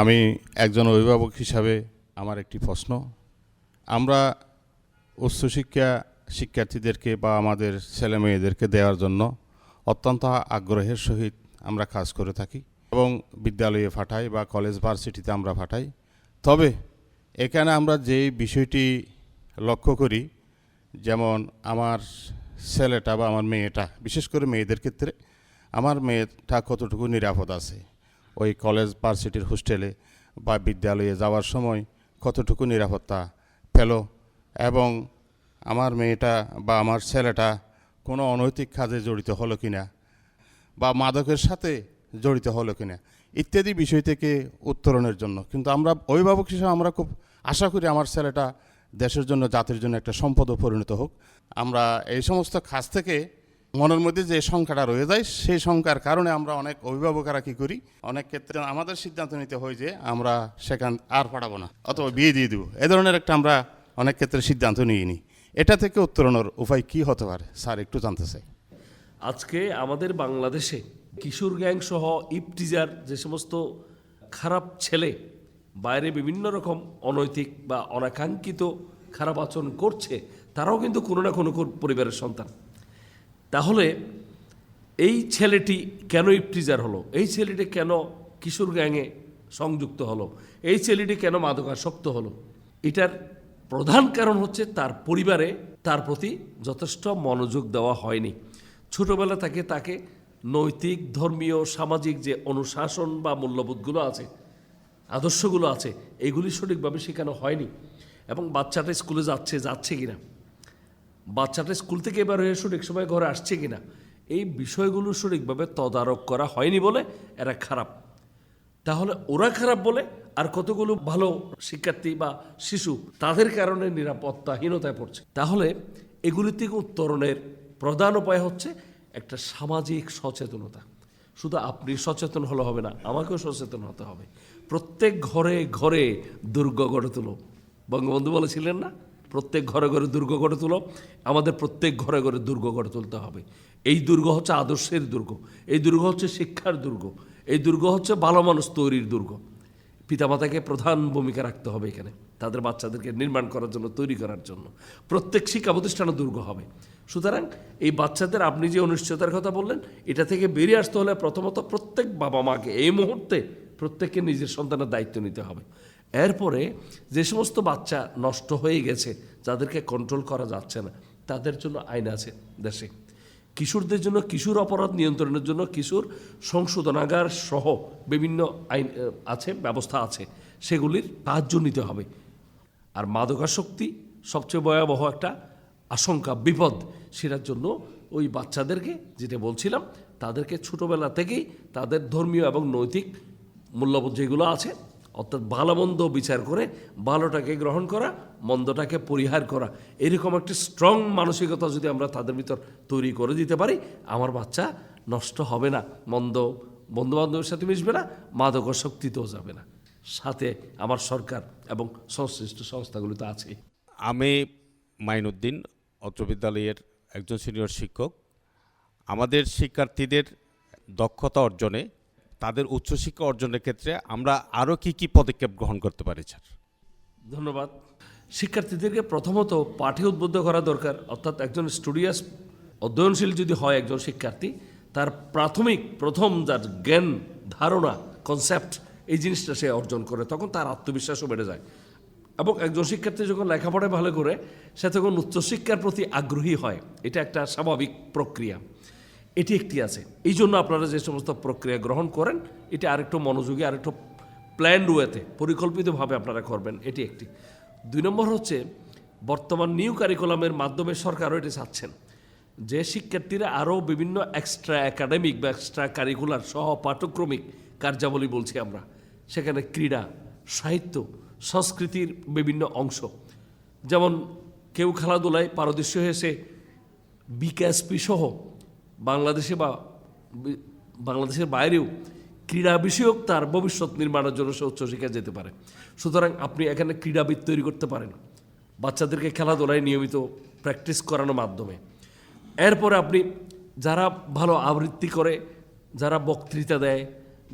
S8: আমি একজন অভিভাবক হিসাবে আমার একটি প্রশ্ন। আমরা উচ্চশিক্ষা শিক্ষার্থীদেরকে বা আমাদের ছেলে মেয়েদেরকে দেওয়ার জন্য অত্যন্ত আগ্রহের সহিত আমরা কাজ করে থাকি এবং বিদ্যালয়ে পাঠাই বা কলেজ ভার্সিটিতে আমরা পাঠাই। তবে এখানে আমরা যেই বিষয়টি লক্ষ্য করি, যেমন আমার ছেলেটা বা আমার মেয়েটা, বিশেষ করে মেয়েদের ক্ষেত্রে আমার মেয়েটা কতটুকু নিরাপদ আছে ওই কলেজ ভার্সিটির হোস্টেলে বা বিদ্যালয়ে যাওয়ার সময়, কতটুকু নিরাপত্তা পেল, এবং আমার মেয়েটা বা আমার ছেলেটা কোনো অনৈতিক কাজে জড়িত হলো কিনা বা মাদকের সাথে জড়িত হলো কিনা ইত্যাদি বিষয় থেকে উত্তরণের জন্য। কিন্তু আমরা অভিভাবক হিসেবে আমরা খুব আশা করি আমার ছেলেটা দেশের জন্য, জাতির জন্য একটা সম্পদে পরিণত হোক। আমরা এই সমস্ত কাজ থেকে মনের মধ্যে যে শঙ্কাটা রয়ে যায়, সেই শঙ্কার কারণে আমরা অনেক অভিভাবকরা কী করি, অনেক ক্ষেত্রে আমাদের সিদ্ধান্ত নিতে হয় যে আমরা সেখান আর পাঠাবো না অথবা বিয়ে দিয়ে দেবো, এ ধরনের একটা আমরা অনেক ক্ষেত্রে সিদ্ধান্ত নিয়ে নিই। এটা থেকে উত্তরণের উপায় কী হতে পারে স্যার, একটু জানতে চাই।
S6: আজকে আমাদের বাংলাদেশে কিশোর গ্যাং সহ ইপটিজার যে সমস্ত খারাপ ছেলে বাইরে বিভিন্ন রকম অনৈতিক বা অনাকাঙ্ক্ষিত খারাপ আচরণ করছে, তারাও কিন্তু কোনো না কোনো পরিবারের সন্তান। তাহলে এই ছেলেটি কেন ইপটিজার হলো, এই ছেলেটি কেন কিশোর গ্যাংয়ে সংযুক্ত হলো, এই ছেলেটি কেন মাদকাসক্ত হলো, এটার প্রধান কারণ হচ্ছে তার পরিবারে তার প্রতি যথেষ্ট মনোযোগ দেওয়া হয়নি। ছোটোবেলা থেকে তাকে নৈতিক, ধর্মীয়, সামাজিক যে অনুশাসন বা মূল্যবোধগুলো আছে, আদর্শগুলো আছে, এগুলি সঠিকভাবে শেখানো হয়নি। এবং বাচ্চাটা স্কুলে যাচ্ছে কিনা, বাচ্চাটা স্কুল থেকে এবার হয়ে সঠিক সময় ঘরে আসছে কিনা, এই বিষয়গুলো সঠিকভাবে তদারক করা হয়নি বলে এরা খারাপ। তাহলে ওরা খারাপ বলে আর কতগুলো ভালো শিক্ষার্থী বা শিশু তাদের কারণে নিরাপত্তাহীনতায় পড়ছে। তাহলে এগুলি থেকে উত্তরণের প্রধান উপায় হচ্ছে একটা সামাজিক সচেতনতা। শুধু আপনি সচেতন হলে হবে না, আমাকেও সচেতন হতে হবে। প্রত্যেক ঘরে ঘরে দুর্গ গড়ে তুলো, বঙ্গবন্ধু বলেছিলেন না, প্রত্যেক ঘরে ঘরে দুর্গ গড়ে তুলো। আমাদের প্রত্যেক ঘরে ঘরে দুর্গ গড়ে তুলতে হবে। এই দুর্গ হচ্ছে আদর্শের দুর্গ, এই দুর্গ হচ্ছে শিক্ষার দুর্গ, এই দুর্গ হচ্ছে ভালো মানুষ তৈরির দুর্গ। পিতামাতাকে প্রধান ভূমিকা রাখতে হবে এখানে, তাদের বাচ্চাদেরকে নির্মাণ করার জন্য, তৈরি করার জন্য। প্রত্যেক শিক্ষা প্রতিষ্ঠানে দুর্গ হবে। সুতরাং এই বাচ্চাদের, আপনি যে অনিশ্চয়তার কথা বললেন, এটা থেকে বেরিয়ে আসতে হলে প্রথমত প্রত্যেক বাবা মাকে এই মুহূর্তে প্রত্যেককে নিজের সন্তানের দায়িত্ব নিতে হবে। এরপরে যে সমস্ত বাচ্চা নষ্ট হয়ে গেছে, যাদেরকে কন্ট্রোল করা যাচ্ছে না, তাদের জন্য আইন আছে দেশে। কিশোরদের জন্য কিশোর অপরাধ নিয়ন্ত্রণের জন্য কিশোর সংশোধনাগার সহ বিভিন্ন আইন আছে, ব্যবস্থা আছে, সেগুলির সাহায্য নিতে হবে। আর মাদকাসক্তি সবচেয়ে ভয়াবহ একটা আশঙ্কা, বিপদ, সেটার জন্য ওই বাচ্চাদেরকে, যেটা বলছিলাম, তাদেরকে ছোটোবেলা থেকেই তাদের ধর্মীয় এবং নৈতিক মূল্যবোধ যেগুলো আছে, অর্থাৎ ভালো মন্দ বিচার করে ভালোটাকে গ্রহণ করা, মন্দটাকে পরিহার করা, এরকম একটা স্ট্রং মানসিকতা যদি আমরা তাদের ভিতর তৈরি করে দিতে পারি, আমার বাচ্চা নষ্ট হবে না, মন্দ বন্ধুবান্ধবের সাথে মিশবে না, মাদকাসক্তিতেও যাবে না। সাথে আমার সরকার এবং সংশ্লিষ্ট সংস্থাগুলো তো আছেই।
S8: আমি মাইনুদ্দিন, অত্র বিদ্যালয়ের একজন সিনিয়র শিক্ষক। আমাদের শিক্ষার্থীদের দক্ষতা অর্জনে, তাদের উচ্চশিক্ষা অর্জনের ক্ষেত্রে আমরা আরও কি পদক্ষেপ গ্রহণ করতে পারি স্যার?
S6: ধন্যবাদ। শিক্ষার্থীদেরকে প্রথমত পাঠে উদ্বুদ্ধ করা দরকার। অর্থাৎ একজন স্টুডিয়াস, অধ্যয়নশীল যদি হয় একজন শিক্ষার্থী, তার প্রথম যার জ্ঞান, ধারণা, কনসেপ্ট, এই জিনিসটা সে অর্জন করে, তখন তার আত্মবিশ্বাসও বেড়ে যায়। এবং একজন শিক্ষার্থী যখন লেখাপড়ায় ভালো করে, সে তখন উচ্চশিক্ষার প্রতি আগ্রহী হয়। এটা একটা স্বাভাবিক প্রক্রিয়া, এটি একটি আছে। এই জন্য আপনারা যে সমস্ত প্রক্রিয়া গ্রহণ করেন, এটা আরেকটু মনোযোগী, আরেকটু প্ল্যান্ড ওয়েতে, পরিকল্পিতভাবে আপনারা করবেন, এটি একটি। 2 নম্বর হচ্ছে, বর্তমান নিউ কারিকুলামের মাধ্যমে সরকারও এটি চাচ্ছেন যে শিক্ষার্থীরা আরও বিভিন্ন এক্সট্রা একাডেমিক বা এক্সট্রা কারিকুলার সহ পাঠ্যক্রমিক কার্যাবলী বলছি আমরা, সেখানে ক্রীড়া, সাহিত্য, সংস্কৃতির বিভিন্ন অংশ, যেমন কেউ খেলাধুলায় পারদর্শী হয়েছে বিকেএসপি সহ বাংলাদেশে বা বাংলাদেশের বাইরেও ক্রীড়া বিষয়ক তার ভবিষ্যৎ নির্মাণের জন্য সে উচ্চশিক্ষায় যেতে পারে। সুতরাং আপনি এখানে ক্রীড়াবিদ তৈরি করতে পারেন, বাচ্চাদেরকে খেলাধুলায় নিয়মিত প্র্যাকটিস করানোর মাধ্যমে। এরপরে আপনি যারা ভালো আবৃত্তি করে, যারা বক্তৃতা দেয়,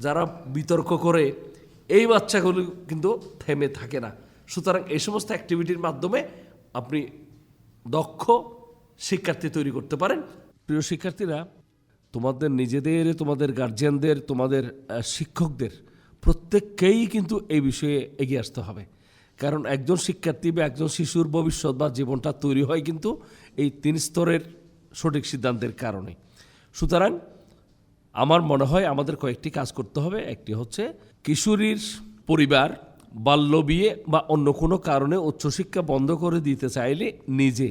S6: যারা বিতর্ক করে, এই বাচ্চাগুলো কিন্তু থেমে থাকে না। সুতরাং এই সমস্ত অ্যাক্টিভিটির মাধ্যমে আপনি দক্ষ শিক্ষার্থী তৈরি করতে পারেন। প্রিয় শিক্ষার্থীরা, তোমাদের নিজেদের, তোমাদের গার্জিয়ানদের, তোমাদের শিক্ষকদের প্রত্যেককেই কিন্তু এই বিষয়ে এগিয়ে আসতে হবে। কারণ একজন শিক্ষার্থী বা একজন শিশুর ভবিষ্যৎ বা জীবনটা তৈরি হয় কিন্তু এই 3 স্তরের সঠিক সিদ্ধান্তের কারণে। সুতরাং আমার মনে হয় আমাদের কয়েকটি কাজ করতে হবে। একটি হচ্ছে, কিশোরীর পরিবার বাল্যবিয়ে বা অন্য কোনো কারণে উচ্চশিক্ষা বন্ধ করে দিতে চাইলে নিজে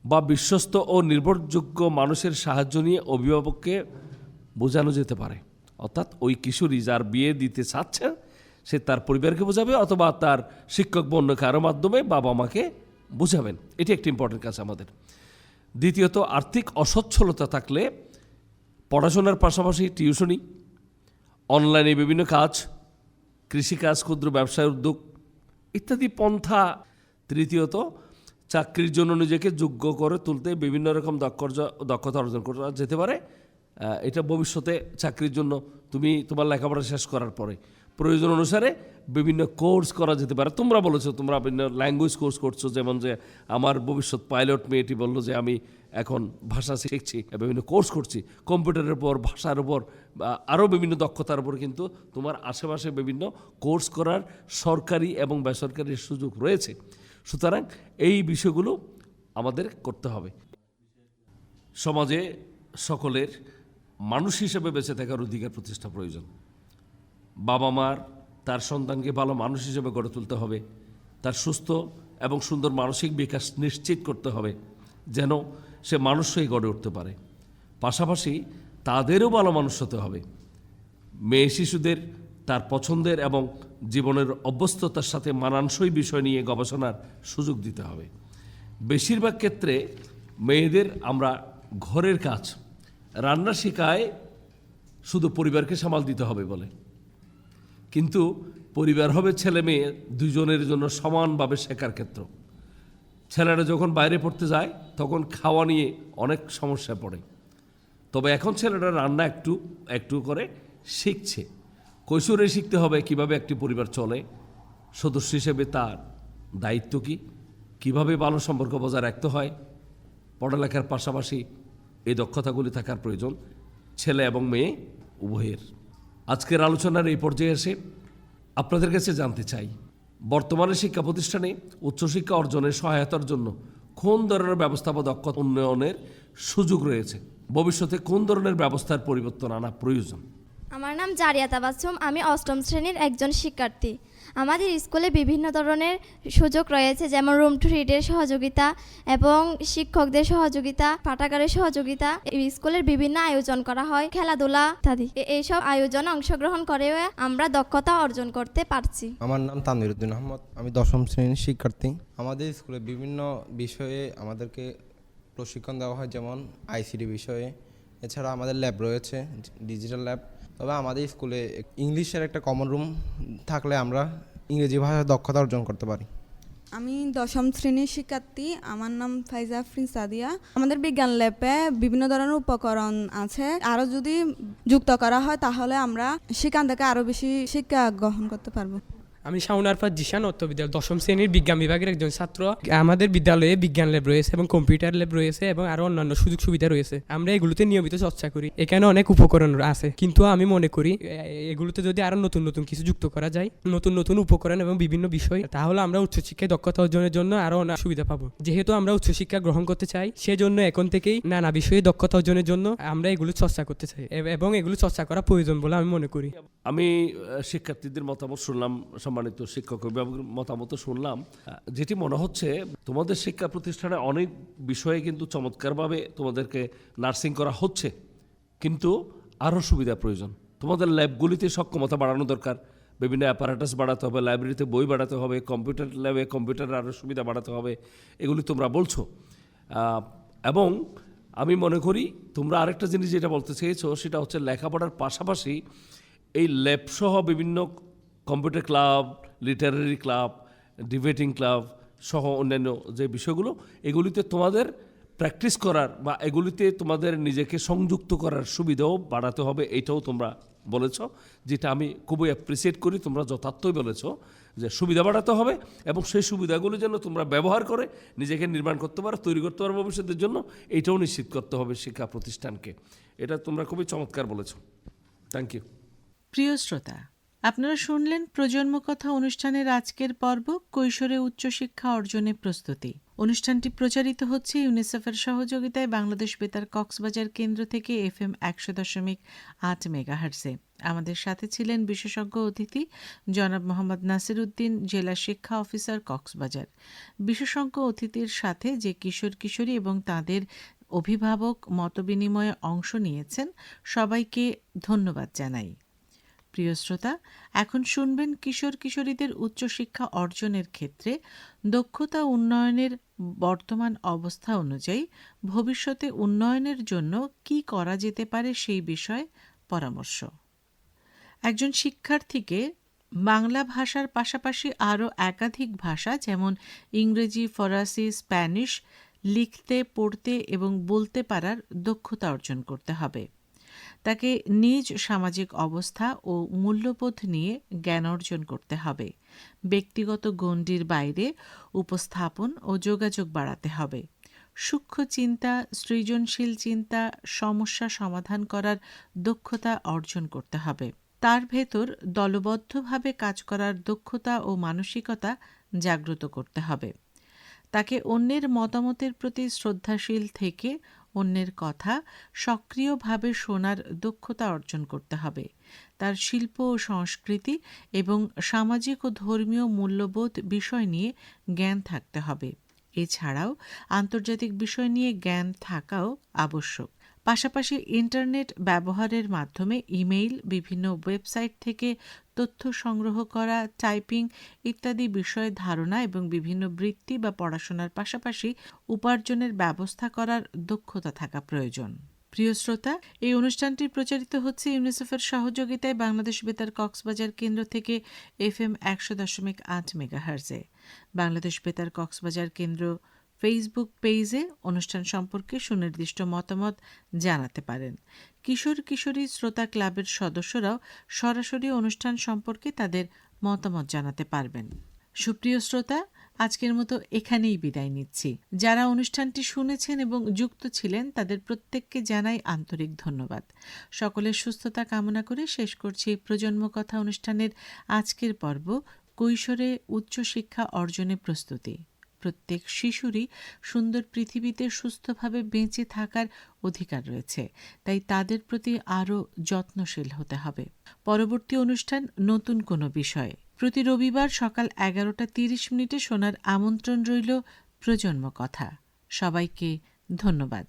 S6: বা বিশ্বস্ত ও নির্ভরযোগ্য মানুষের সাহায্য নিয়ে অভিভাবককে বোঝানো যেতে পারে। অর্থাৎ ওই কিশোরী যার বিয়ে দিতে চাচ্ছে, সে তার পরিবারকে বোঝাবে অথবা তার শিক্ষক বা অন্য কারো মাধ্যমে বাবা মাকে বোঝাবেন। এটি একটি ইম্পর্টেন্ট কাজ আমাদের। দ্বিতীয়ত, আর্থিক অসচ্ছলতা থাকলে পড়াশোনার পাশাপাশি টিউশনি, অনলাইনে বিভিন্ন কাজ, কৃষিকাজ, ক্ষুদ্র ব্যবসায় উদ্যোগ ইত্যাদি পন্থা। তৃতীয়ত, চাকরির জন্য নিজেকে যোগ্য করে তুলতে বিভিন্ন রকম দক্ষতা অর্জন করা যেতে পারে। এটা ভবিষ্যতে চাকরির জন্য তুমি তোমার লেখাপড়া শেষ করার পরে প্রয়োজন অনুসারে বিভিন্ন কোর্স করা যেতে পারে। তোমরা বলেছো তোমরা বিভিন্ন ল্যাঙ্গুয়েজ কোর্স করছো, যেমন যে আমার ভবিষ্যৎ পাইলট মেয়েটি বললো যে আমি এখন ভাষা শিখছি, বিভিন্ন কোর্স করছি কম্পিউটারের উপর, ভাষার উপর, আরও বিভিন্ন দক্ষতার উপর। কিন্তু তোমার আশেপাশে বিভিন্ন কোর্স করার সরকারি এবং বেসরকারি সুযোগ রয়েছে। সুতরাং এই বিষয়গুলো আমাদের করতে হবে। সমাজে সকলের মানুষ হিসেবে বেঁচে থাকার অধিকার প্রতিষ্ঠা প্রয়োজন। বাবা মার তার সন্তানকে ভালো মানুষ হিসেবে গড়ে তুলতে হবে, তার সুস্থ এবং সুন্দর মানসিক বিকাশ নিশ্চিত করতে হবে যেন সে মানুষ হয়ে গড়ে উঠতে পারে। পাশাপাশি তাদেরও ভালো মানুষ হতে হবে। মেয়ে শিশুদের তার পছন্দের এবং জীবনের অভ্যস্ততার সাথে মানানসই বিষয় নিয়ে গবেষণার সুযোগ দিতে হবে। বেশিরভাগ ক্ষেত্রে মেয়েদের আমরা ঘরের কাজ, রান্না শেখায় শুধু পরিবারকে সামাল দিতে হবে বলে। কিন্তু পরিবার হবে ছেলে মেয়ে দুজনের জন্য সমানভাবে শেখার ক্ষেত্র। ছেলেরা যখন বাইরে পড়তে যায় তখন খাওয়া নিয়ে অনেক সমস্যা পড়ে, তবে এখন ছেলেরা রান্না একটু একটু করে শিখছে। কৈশোরে শিখতে হবে কিভাবে একটি পরিবার চলে, সদস্য হিসেবে তার দায়িত্ব কী, কীভাবে ভালো সম্পর্ক বজায় রাখতে হয়। পড়ালেখার পাশাপাশি এই দক্ষতাগুলি থাকার প্রয়োজন ছেলে এবং মেয়ে উভয়ের। আজকের আলোচনার এই পর্যায়ে এসে আপনাদের কাছে জানতে চাই, বর্তমানে শিক্ষা প্রতিষ্ঠানে উচ্চশিক্ষা অর্জনের সহায়তার জন্য কোন ধরনের ব্যবস্থা বা দক্ষতা উন্নয়নের সুযোগ রয়েছে? ভবিষ্যতে কোন ধরনের ব্যবস্থার পরিবর্তন আনা প্রয়োজন?
S5: আমার নাম জারিয়া তাবাসসুম, আমি 8ম শ্রেণীর একজন শিক্ষার্থী। আমাদের স্কুলে বিভিন্ন ধরনের সুযোগ রয়েছে, যেমন রুম টু রিডের সহযোগিতা এবং শিক্ষকদের সহযোগিতা, পাঠাগারের সহযোগিতা। এই স্কুলের বিভিন্ন আয়োজন করা হয়, খেলাধুলা ইত্যাদি। এইসব আয়োজনে অংশগ্রহণ করে আমরা দক্ষতা অর্জন করতে পারছি।
S9: আমার নাম তানভীরউদ্দিন আহমদ, আমি 10ম শ্রেণীর শিক্ষার্থী। আমাদের স্কুলে বিভিন্ন বিষয়ে আমাদেরকে প্রশিক্ষণ দেওয়া হয়, যেমন আইসিটি বিষয়ে। এছাড়া আমাদের ল্যাব রয়েছে, ডিজিটাল ল্যাব। তবে আমাদের স্কুলে ইংলিশের একটা কমন রুম থাকলে আমরা ইংরেজি ভাষায় দক্ষতা অর্জন করতে পারি।
S10: আমি 10ম শ্রেণীর শিক্ষার্থী, আমার নাম ফাইজা আফরিন সাদিয়া। আমাদের বিজ্ঞান ল্যাবে বিভিন্ন ধরনের উপকরণ আছে, আরও যদি যুক্ত করা হয় তাহলে আমরা সেখান থেকে আরও বেশি শিক্ষা গ্রহণ করতে পারবো।
S11: আমি শাওন আরফাত জিশান, উচ্চ বিদ্যালয় 10ম শ্রেণীর বিজ্ঞান বিভাগের একজন ছাত্র। আমাদের বিদ্যালয়ে বিজ্ঞান ল্যাব রয়েছে এবং কম্পিউটার ল্যাব রয়েছে এবং আরও অন্যান্য সুযোগ সুবিধা রয়েছে। আমরা এগুলোতে নিয়মিত চর্চা করি। এখানে অনেক উপকরণ আছে, কিন্তু আমি মনে করি এগুলোতে যদি আরও নতুন নতুন কিছু যুক্ত করা যায়, নতুন নতুন উপকরণ এবং বিভিন্ন বিষয়, তাহলে আমরা উচ্চশিক্ষায় দক্ষতা অর্জনের জন্য আরও অনেক সুবিধা পাবো। যেহেতু আমরা উচ্চশিক্ষা গ্রহণ করতে চাই, সেজন্য এখন থেকেই নানা বিষয়ে দক্ষতা অর্জনের জন্য আমরা এগুলো চর্চা করতে চাই এবং এগুলো চর্চা করা প্রয়োজন বলে আমি মনে করি।
S6: আমি শিক্ষার্থীদের মতামত শুনলাম, সম্মানিত শিক্ষক অভিভাবকের মতামত শুনলাম। যেটি মনে হচ্ছে তোমাদের শিক্ষা প্রতিষ্ঠানে অনেক বিষয়ে কিন্তু চমৎকারভাবে তোমাদেরকে নার্সিং করা হচ্ছে, কিন্তু আরও সুবিধা প্রয়োজন। তোমাদের ল্যাবগুলিতে সক্ষমতা বাড়ানো দরকার, বিভিন্ন অ্যাপারেটাস বাড়াতে হবে, লাইব্রেরিতে বই বাড়াতে হবে, কম্পিউটার ল্যাবে কম্পিউটারের আরও সুবিধা বাড়াতে হবে, এগুলি তোমরা বলছো। এবং আমি মনে করি তোমরা আরেকটা জিনিস যেটা বলতে চেয়েছো সেটা হচ্ছে লেখাপড়ার পাশাপাশি এই ল্যাবসহ বিভিন্ন computer club, Literary club, debating club সহ অন্যান্য যে বিষয়গুলো, এগুলিতে তোমাদের প্র্যাকটিস করার বা এগুলিতে তোমাদের নিজেকে সংযুক্ত করার সুবিধাও বাড়াতে হবে, এইটাও তোমরা বলেছ, যেটা আমি খুবই অ্যাপ্রিসিয়েট করি। তোমরা যথার্থই বলেছ যে সুবিধা বাড়াতে হবে এবং সেই সুবিধাগুলো যেন তোমরা ব্যবহার করে নিজেকে নির্মাণ করতে পারো, তৈরি করতে পারো ভবিষ্যতের জন্য, এইটাও নিশ্চিত করতে হবে শিক্ষা প্রতিষ্ঠানকে। এটা তোমরা খুবই চমৎকার বলেছ। Thank you.
S1: প্রিয় শ্রোতা, আপনারা শুনলেন প্রজন্ম কথা অনুষ্ঠানের আজকের পর্ব, কৈশোরে উচ্চশিক্ষা অর্জনে প্রস্তুতি। অনুষ্ঠানটি প্রচারিত হচ্ছে ইউনিসেফের সহযোগিতায় বাংলাদেশ বেতার কক্সবাজার কেন্দ্র থেকে FM 100.8 মেগাহার্টজে। আমাদের সাথে ছিলেন বিশেষজ্ঞ অতিথি জনাব মোহাম্মদ নাসির উদ্দিন, জেলা শিক্ষা অফিসার কক্সবাজার। বিশেষজ্ঞ অতিথির সাথে যে কিশোর কিশোরী এবং তাদের অভিভাবক মতবিনিময়ে অংশ নিয়েছেন, সবাইকে ধন্যবাদ জানাই। প্রিয় শ্রোতা, এখন শুনবেন কিশোর কিশোরীদের উচ্চশিক্ষা অর্জনের ক্ষেত্রে দক্ষতা উন্নয়নের বর্তমান অবস্থা অনুযায়ী ভবিষ্যতে উন্নয়নের জন্য কি করা যেতে পারে সেই বিষয়ে পরামর্শ। একজন শিক্ষার্থীকে বাংলা ভাষার পাশাপাশি আরও একাধিক ভাষা যেমন ইংরেজি, ফরাসি, স্প্যানিশ লিখতে, পড়তে এবং বলতে পারার দক্ষতা অর্জন করতে হবে। তাকে নিজ সামাজিক অবস্থা ও মূল্যবোধ নিয়ে জ্ঞান অর্জন করতে হবে। ব্যক্তিগত গণ্ডির বাইরে উপস্থাপন ও যোগাযোগ বাড়াতে হবে। সূক্ষ্ম চিন্তা, সৃজনশীল চিন্তা, সমস্যা সমাধান করার দক্ষতা অর্জন করতে হবে। তার ভেতর দলবদ্ধভাবে কাজ করার দক্ষতা ও মানসিকতা জাগ্রত করতে হবে। তাকে অন্যের মতামতের প্রতি শ্রদ্ধাশীল থেকে অন্যের কথা সক্রিয়ভাবে শোনার দক্ষতা অর্জন করতে হবে। তার শিল্প ও সংস্কৃতি এবং সামাজিক ও ধর্মীয় মূল্যবোধ বিষয় নিয়ে জ্ঞান থাকতে হবে। এছাড়াও আন্তর্জাতিক বিষয় নিয়ে জ্ঞান থাকাও আবশ্যক। পাশাপাশি ইন্টারনেট ব্যবহারের মাধ্যমে ইমেইল, বিভিন্ন ওয়েবসাইট থেকে তথ্য সংগ্রহ করা, টাইপিং ইত্যাদি বিষয়ে ধারণা এবং বিভিন্ন বৃত্তি বা পড়াশোনার পাশাপাশি উপার্জনের ব্যবস্থা করার দক্ষতা থাকা প্রয়োজন। প্রিয় শ্রোতা, এই অনুষ্ঠানটি প্রচারিত হচ্ছে ইউনিসেফের সহযোগিতায় বাংলাদেশ বেতার কক্সবাজার কেন্দ্র থেকে FM 100.8 মেগাহার্জে। বাংলাদেশ বেতার কক্সবাজার কেন্দ্র ফেসবুক পেজে অনুষ্ঠান সম্পর্কে সুনির্দিষ্ট মতামত জানাতে পারেন। কিশোর কিশোরী শ্রোতা ক্লাবের সদস্যরাও সরাসরি অনুষ্ঠান সম্পর্কে তাদের মতামত জানাতে পারবেন। সুপ্রিয় শ্রোতা, আজকের মতো এখানেই বিদায় নিচ্ছি। যারা অনুষ্ঠানটি শুনেছেন এবং যুক্ত ছিলেন তাদের প্রত্যেককে জানাই আন্তরিক ধন্যবাদ। সকলের সুস্থতা কামনা করে শেষ করছি প্রজন্ম কথা অনুষ্ঠানের আজকের পর্ব, কৈশোরে উচ্চশিক্ষা অর্জনে প্রস্তুতি। প্রত্যেক শিশুরই সুন্দর পৃথিবীতে সুস্থভাবে বেঁচে থাকার অধিকার রয়েছে, তাই তাদের প্রতি আরও যত্নশীল হতে হবে। পরবর্তী অনুষ্ঠান নতুন কোনো বিষয়। প্রতি রবিবার সকাল 11:30 শোনার আমন্ত্রণ রইল প্রজন্ম কথা। সবাইকে ধন্যবাদ।